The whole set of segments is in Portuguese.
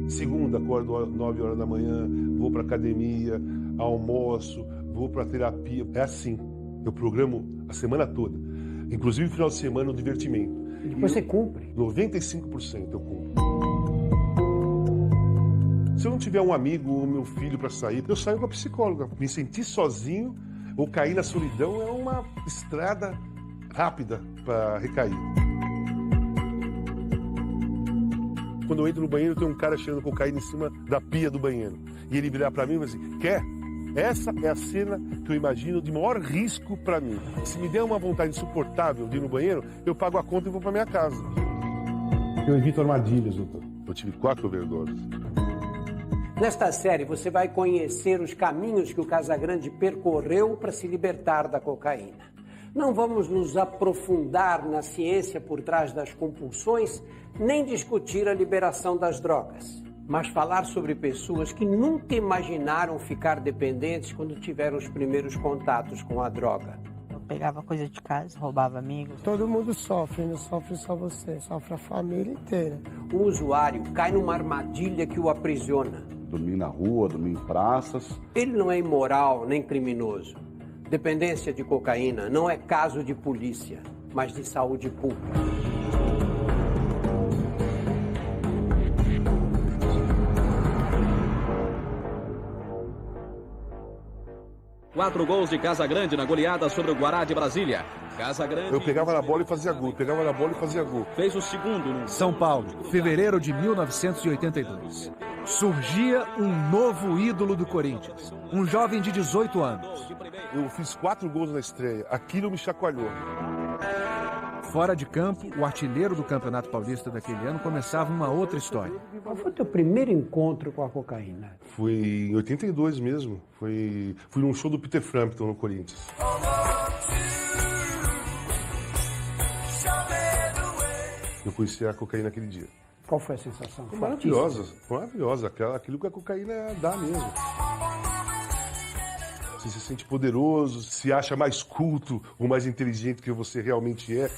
Segunda, acordo às 9 horas da manhã, vou para academia, almoço, vou para terapia. É assim. Eu programo a semana toda. Inclusive no final de semana, o divertimento. E depois você cumpre? 95% eu cumpro. Se eu não tiver um amigo ou meu filho para sair, eu saio com a psicóloga. Me sentir sozinho ou cair na solidão é uma estrada rápida para recair. Quando eu entro no banheiro, tem um cara cheirando cocaína em cima da pia do banheiro. E ele virar para mim e vai assim, quer? Essa é a cena que eu imagino de maior risco para mim. Se me der uma vontade insuportável de ir no banheiro, eu pago a conta e vou para minha casa. Eu evito armadilhas, doutor. Eu tive 4 overdoses. Nesta série, você vai conhecer os caminhos que o Casagrande percorreu para se libertar da cocaína. Não vamos nos aprofundar na ciência por trás das compulsões, nem discutir a liberação das drogas, mas falar sobre pessoas que nunca imaginaram ficar dependentes quando tiveram os primeiros contatos com a droga. Eu pegava coisa de casa, roubava amigos. Todo mundo sofre, não sofre só você, sofre a família inteira. O usuário cai numa armadilha que o aprisiona. Dormir na rua, dormir em praças. Ele não é imoral nem criminoso. Dependência de cocaína não é caso de polícia, mas de saúde pública. Quatro gols de Casagrande na goleada sobre o Guará de Brasília. Casagrande... Eu pegava na bola e fazia gol, pegava na bola e fazia gol. Fez o segundo no... São Paulo, fevereiro de 1982. Surgia um novo ídolo do Corinthians, um jovem de 18 anos. Eu fiz 4 gols na estreia, aquilo me chacoalhou. Fora de campo, o artilheiro do Campeonato Paulista daquele ano começava uma outra história. Qual foi o teu primeiro encontro com a cocaína? Foi em 82 mesmo, fui num show do Peter Frampton no Corinthians. Eu conheci a cocaína naquele dia. Qual foi a sensação? Foi maravilhosa, aquilo que a cocaína dá mesmo. Você se sente poderoso, se acha mais culto ou mais inteligente que você realmente é.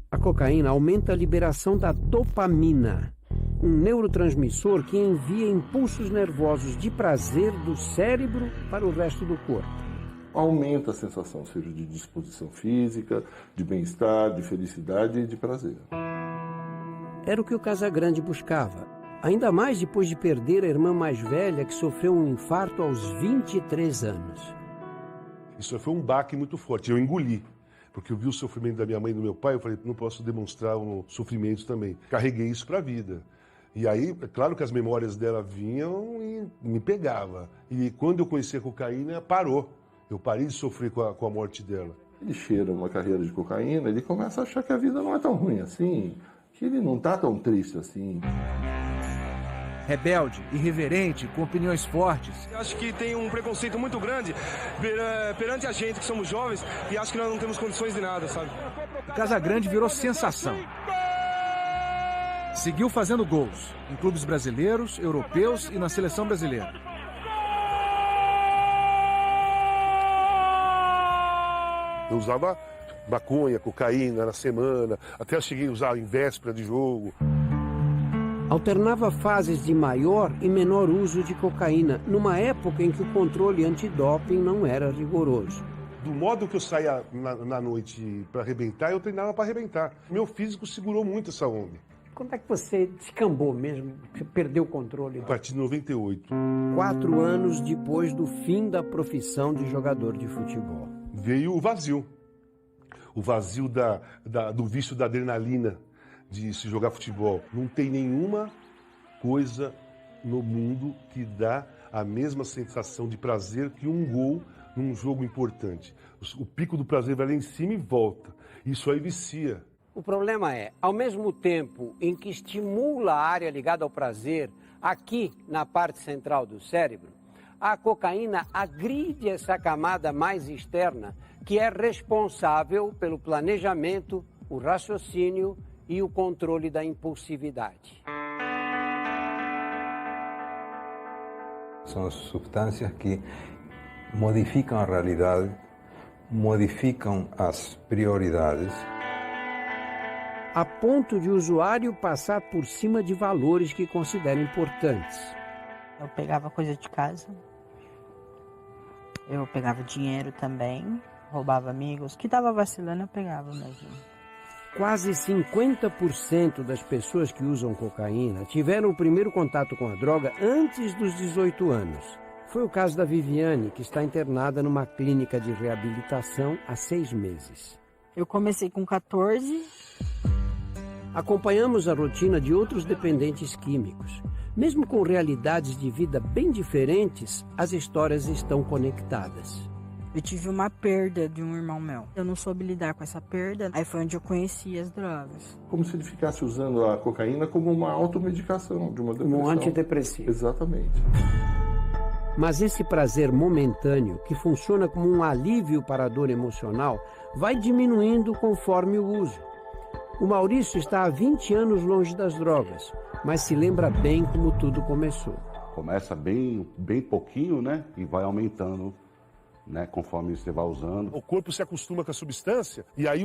A cocaína aumenta a liberação da dopamina, um neurotransmissor que envia impulsos nervosos de prazer do cérebro para o resto do corpo. Aumenta a sensação, seja de disposição física, de bem-estar, de felicidade e de prazer. Era o que o Casagrande buscava, ainda mais depois de perder a irmã mais velha que sofreu um infarto aos 23 anos. Isso foi um baque muito forte, eu engoli. Porque eu vi o sofrimento da minha mãe e do meu pai, eu falei, não posso demonstrar um sofrimento também. Carreguei isso para a vida. E aí, é claro que as memórias dela vinham e me pegava. E quando eu conheci a cocaína, parou. Eu parei de sofrer com a morte dela. Ele cheira uma carreira de cocaína, ele começa a achar que a vida não é tão ruim assim, que ele não está tão triste assim. Rebelde, irreverente, com opiniões fortes. Eu acho que tem um preconceito muito grande perante a gente que somos jovens e acho que nós não temos condições de nada, sabe? O Casagrande virou sensação. Seguiu fazendo gols em clubes brasileiros, europeus e na seleção brasileira. Eu usava maconha, cocaína na semana, até eu cheguei a usar em véspera de jogo. Alternava fases de maior e menor uso de cocaína, numa época em que o controle antidoping não era rigoroso. Do modo que eu saía na noite para arrebentar, eu treinava para arrebentar. Meu físico segurou muito essa onda. Quando é que você descambou mesmo? Você perdeu o controle? A partir de 98. 4 anos depois do fim da profissão de jogador de futebol. Veio o vazio. O vazio do vício da adrenalina de se jogar futebol. Não tem nenhuma coisa no mundo que dá a mesma sensação de prazer que um gol num jogo importante. O pico do prazer vai lá em cima e volta. Isso aí vicia. O problema é, ao mesmo tempo em que estimula a área ligada ao prazer, aqui na parte central do cérebro, a cocaína agride essa camada mais externa, que é responsável pelo planejamento, o raciocínio e o controle da impulsividade. São substâncias que modificam a realidade, modificam as prioridades. a ponto de o usuário passar por cima de valores que considera importantes. Eu pegava coisa de casa, eu pegava dinheiro também, roubava amigos. Que tava vacilando eu pegava mesmo. Quase 50% das pessoas que usam cocaína tiveram o primeiro contato com a droga antes dos 18 anos. Foi o caso da Viviane, que está internada numa clínica de reabilitação há 6 meses. Eu comecei com 14. Acompanhamos a rotina de outros dependentes químicos. Mesmo com realidades de vida bem diferentes, as histórias estão conectadas. Eu tive uma perda de um irmão meu. Eu não soube lidar com essa perda, aí foi onde eu conheci as drogas. Como se ele ficasse usando a cocaína como uma automedicação de uma depressão. Um antidepressivo. Exatamente. Mas esse prazer momentâneo, que funciona como um alívio para a dor emocional, vai diminuindo conforme o uso. O Maurício está há 20 anos longe das drogas, mas se lembra bem como tudo começou. Começa bem pouquinho, né? E vai aumentando, né? Conforme você vai usando. O corpo se acostuma com a substância e aí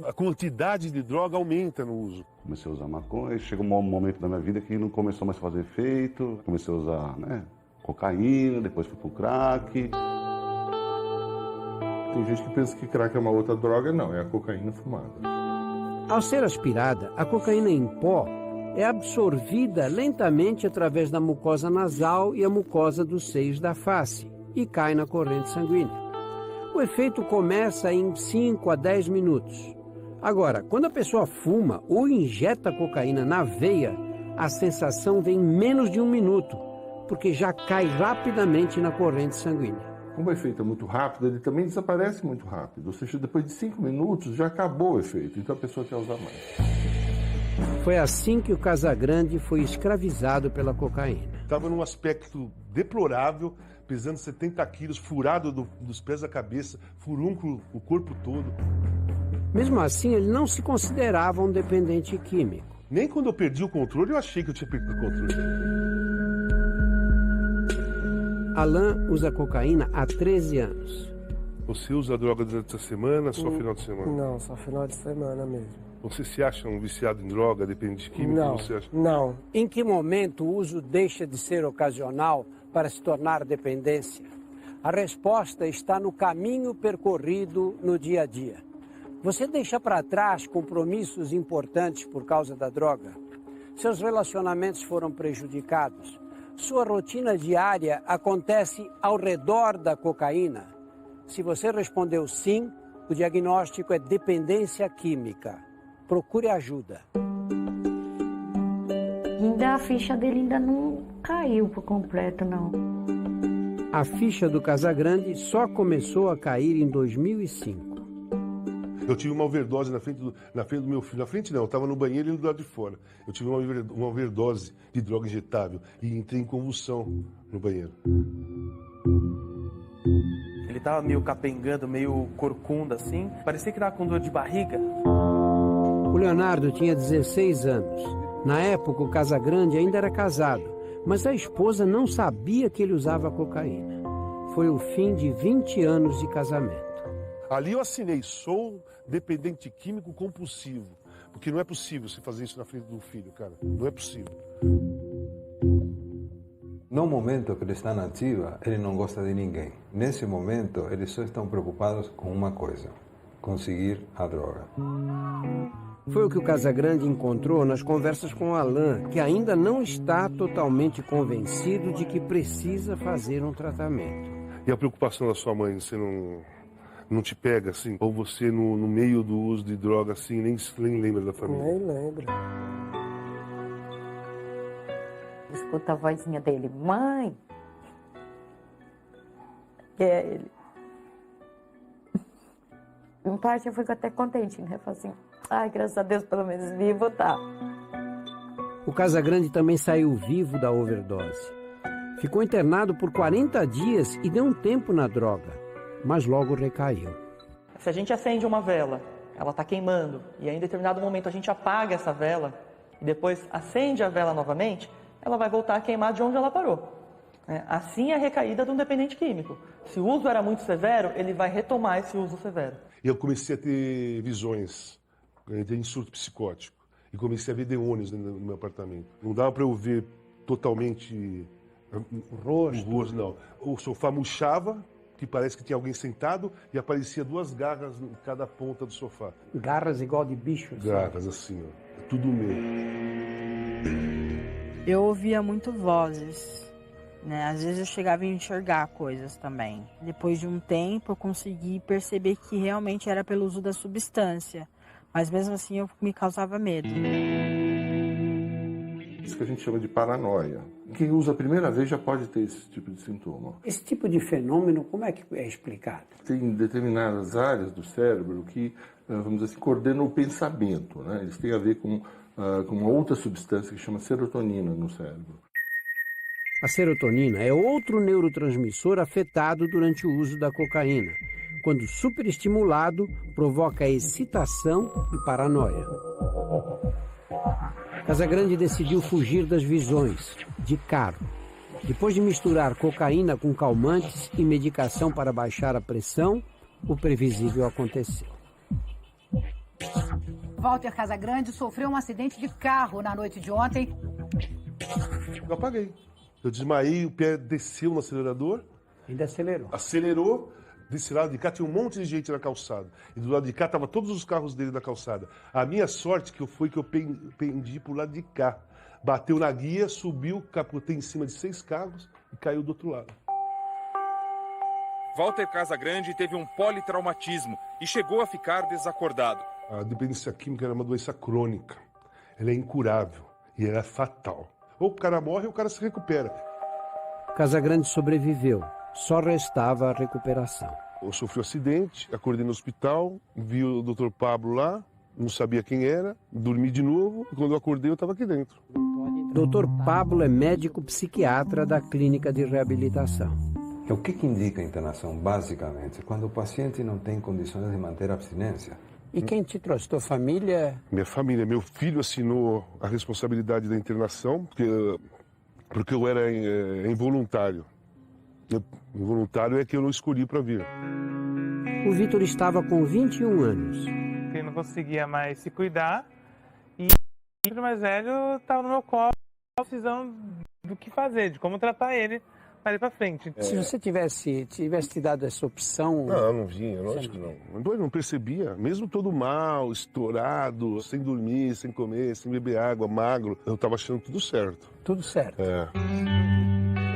a quantidade de droga aumenta no uso. Comecei a usar maconha, chega um momento da minha vida que não começou mais a fazer efeito. Comecei a usar, né? Cocaína, depois fui pro crack. Tem gente que pensa que crack é uma outra droga, não, é a cocaína fumada. Ao ser aspirada, a cocaína em pó é absorvida lentamente através da mucosa nasal e a mucosa dos seios da face e cai na corrente sanguínea. O efeito começa em 5 a 10 minutos. Agora, quando a pessoa fuma ou injeta cocaína na veia, a sensação vem em menos de 1 minuto, porque já cai rapidamente na corrente sanguínea. Como o efeito é muito rápido, ele também desaparece muito rápido. Ou seja, depois de 5 minutos já acabou o efeito, então a pessoa quer usar mais. Foi assim que o Casagrande foi escravizado pela cocaína. Estava num aspecto deplorável, pesando 70 quilos, furado dos pés à cabeça, furúnculo o corpo todo. Mesmo assim, ele não se considerava um dependente químico. Nem quando eu perdi o controle, eu achei que eu tinha perdido o controle. Alain usa cocaína há 13 anos. Você usa droga durante a semana, só final de semana? Não, só final de semana mesmo. Você se acha um viciado em droga, dependente químico? Não, você acha? não. Em que momento o uso deixa de ser ocasional para se tornar dependência? A resposta está no caminho percorrido no dia a dia. Você deixa para trás compromissos importantes por causa da droga? Seus relacionamentos foram prejudicados? Sua rotina diária acontece ao redor da cocaína? Se você respondeu sim, o diagnóstico é dependência química. Procure ajuda. Ainda a ficha dele ainda não caiu por completo, não. A ficha do Casagrande só começou a cair em 2005. Eu tive uma overdose na frente do meu filho. Na frente não, eu estava no banheiro e do lado de fora. Eu tive uma overdose de droga injetável e entrei em convulsão no banheiro. Ele estava meio capengando, meio corcunda assim. Parecia que estava com dor de barriga. O Leonardo tinha 16 anos. Na época, o Casagrande ainda era casado, mas a esposa não sabia que ele usava cocaína. Foi o fim de 20 anos de casamento. Ali eu assinei, sou dependente químico compulsivo. Porque não é possível você fazer isso na frente do filho, cara. Não é possível. No momento que ele está na ativa, ele não gosta de ninguém. Nesse momento, eles só estão preocupados com uma coisa: conseguir a droga. Foi o que o Casagrande encontrou nas conversas com Alain, que ainda não está totalmente convencido de que precisa fazer um tratamento. E a preocupação da sua mãe, você não te pega assim? Ou você no meio do uso de droga assim, nem lembra da família? Nem lembro. Escuta a vozinha dele, mãe. Que é ele. Em parte eu fico até contente, né? Falo assim, ai, graças a Deus, pelo menos vivo tá. O Casagrande também saiu vivo da overdose. Ficou internado por 40 dias e deu um tempo na droga, mas logo recaiu. Se a gente acende uma vela, ela está queimando, e aí em determinado momento a gente apaga essa vela, e depois acende a vela novamente, ela vai voltar a queimar de onde ela parou. Assim é a recaída de um dependente químico. Se o uso era muito severo, ele vai retomar esse uso severo. E eu comecei a ter visões, eu entrei em surto psicótico. E comecei a ver demônios no meu apartamento. Não dava para eu ver totalmente o rosto, não. O sofá murchava, que parece que tinha alguém sentado, e aparecia 2 garras em cada ponta do sofá. Garras igual de bicho? Garras, assim, ó. Tudo meu. Eu ouvia muito vozes, né? Às vezes eu chegava a enxergar coisas também. Depois de um tempo eu consegui perceber que realmente era pelo uso da substância. Mas mesmo assim eu me causava medo. Isso que a gente chama de paranoia. Quem usa a primeira vez já pode ter esse tipo de sintoma. Esse tipo de fenômeno, como é que é explicado? Tem determinadas áreas do cérebro que, vamos dizer assim, coordenam o pensamento, né? Eles têm a ver com uma outra substância que chama serotonina no cérebro. A serotonina é outro neurotransmissor afetado durante o uso da cocaína. Quando superestimulado, provoca excitação e paranoia. Casagrande decidiu fugir das visões, de carro. Depois de misturar cocaína com calmantes e medicação para baixar a pressão, o previsível aconteceu. Walter Casagrande sofreu um acidente de carro na noite de ontem. Eu apaguei. Eu desmaiei, o pé desceu no acelerador. Ainda acelerou. Acelerou. Desse lado de cá tinha um monte de gente na calçada. E do lado de cá estavam todos os carros dele na calçada. A minha sorte que eu pendi pro lado de cá. Bateu na guia, subiu, capotei em cima de 6 carros e caiu do outro lado. Walter Casagrande teve um politraumatismo e chegou a ficar desacordado. A dependência química era uma doença crônica. Ela é incurável e ela é fatal. Ou o cara morre ou o cara se recupera. Casagrande sobreviveu. Só restava a recuperação. Eu sofri um acidente, acordei no hospital, vi o Dr. Pablo lá, não sabia quem era, dormi de novo e quando eu acordei eu estava aqui dentro. Dr. Pablo é médico psiquiatra da clínica de reabilitação. O que indica a internação, basicamente? Quando o paciente não tem condições de manter a abstinência. E quem te trouxe? Tua família? Minha família. Meu filho assinou a responsabilidade da internação, porque eu era involuntário. Involuntário é que eu não escolhi para vir. O Vitor estava com 21 anos. Ele não conseguia mais se cuidar e o filho mais velho estava no meu colo, precisando do que fazer, de como tratar ele para frente. Se você tivesse te dado essa opção... Não, não vinha, lógico que não. Eu não percebia, mesmo todo mal, estourado, sem dormir, sem comer, sem beber água, magro, eu estava achando tudo certo. Tudo certo. É.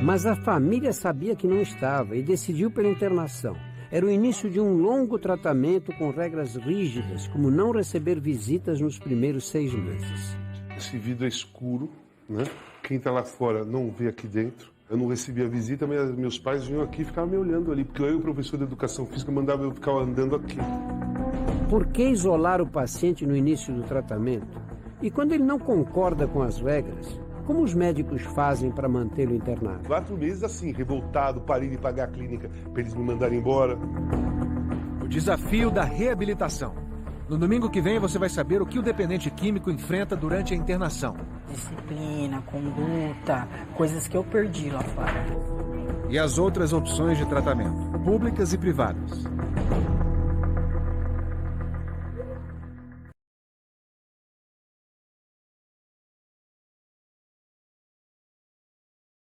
Mas a família sabia que não estava e decidiu pela internação. Era o início de um longo tratamento com regras rígidas, como não receber visitas nos primeiros 6 meses. Esse vidro é escuro, né? Quem está lá fora não vê aqui dentro. Eu não recebia visita, mas meus pais vinham aqui e ficavam me olhando ali, porque eu e o professor de educação física mandava eu ficar andando aqui. Por que isolar o paciente no início do tratamento? E quando ele não concorda com as regras, como os médicos fazem para mantê-lo internado? 4 meses assim, revoltado, parei de pagar a clínica para eles me mandarem embora. O desafio da reabilitação. No domingo que vem você vai saber o que o dependente químico enfrenta durante a internação. Disciplina, conduta, coisas que eu perdi lá fora. E as outras opções de tratamento, públicas e privadas.